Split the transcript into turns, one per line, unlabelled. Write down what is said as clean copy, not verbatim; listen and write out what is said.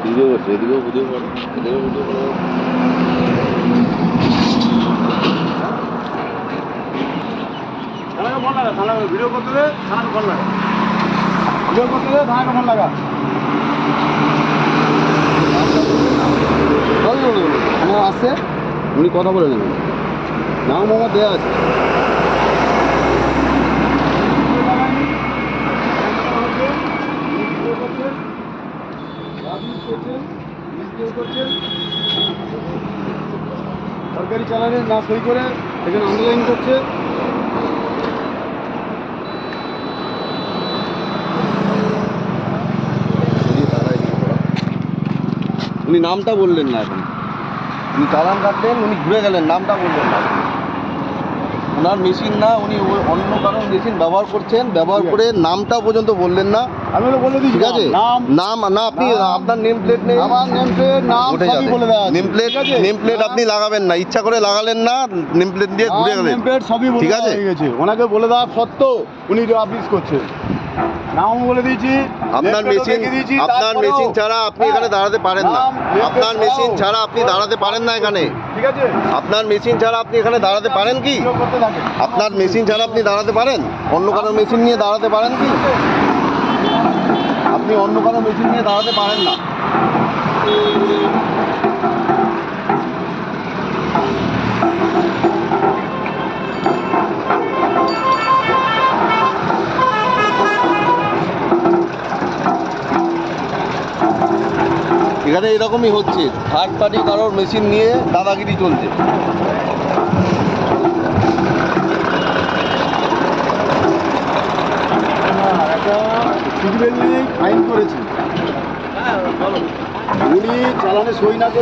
Video করছে, এদিকেও video করো, এদিকেও ভিডিও করো।
থানাকে ফোন লাগা, থানাকে ভিডিও করতে দে, থানাকে ফোন লাগা, ভিডিও করতে দে, থানাকে ফোন লাগা।
আমার আসছে, উনি কথা বলে নেবেন, নাম আমার দেওয়া আছে।
সরকারি চালানে না সই করে এখানে আন্ডারলাইন করছে।
উনি নামটা বললেন না এখন, উনি চালান কাটলেন, উনি ঘুরে গেলেন, নামটা বললেন না। ওনার মেশিন না, উনি অন্য কারোর মেশিন ব্যবহার করছেন, ব্যবহার করে নামটা পর্যন্ত বললেন না।
আমি বলে দিচ্ছি,
ঠিক আছে,
নাম
নাম না, আপনি আপনার নেম প্লেট নেই,
আমার নেম প্লেট নাম সবই বলে দেওয়া আছে।
নেম প্লেট আপনি লাগাবেন না, ইচ্ছা করে লাগালেন না, নেম প্লেট দিয়ে ঘুরে গেলেন।
নেম প্লেট সবই বলে
ঠিক
দেওয়া
আছে,
হয়ে গেছে। ওনাকে বলে দেওয়া সত্ত্বেও উনি অফিস করছে। নাম বলে দিয়েছি,
আপনার মেশিন ছাড়া আপনি এখানে দাঁড়াতে পারেন না। আপনার মেশিন ছাড়া আপনি দাঁড়াতে পারেন না এখানে।
ঠিক আছে,
আপনার মেশিন ছাড়া আপনি এখানে দাঁড়াতে পারেন কি?
করতে থাকে।
আপনার মেশিন ছাড়া আপনি দাঁড়াতে পারেন? অন্য কারো মেশিন নিয়ে দাঁড়াতে পারেন কি? আপনি অন্য কারো মেশিন নিয়ে দাঁড়াতে পারেন না। এখানে এরকমই হচ্ছে, থার্ড পার্টি কারোর মেশিন নিয়ে দাদাগিরি চলছে।
একটা সিভিল নিয়ে ফাইন করেছে, উনি চালানে সই না করে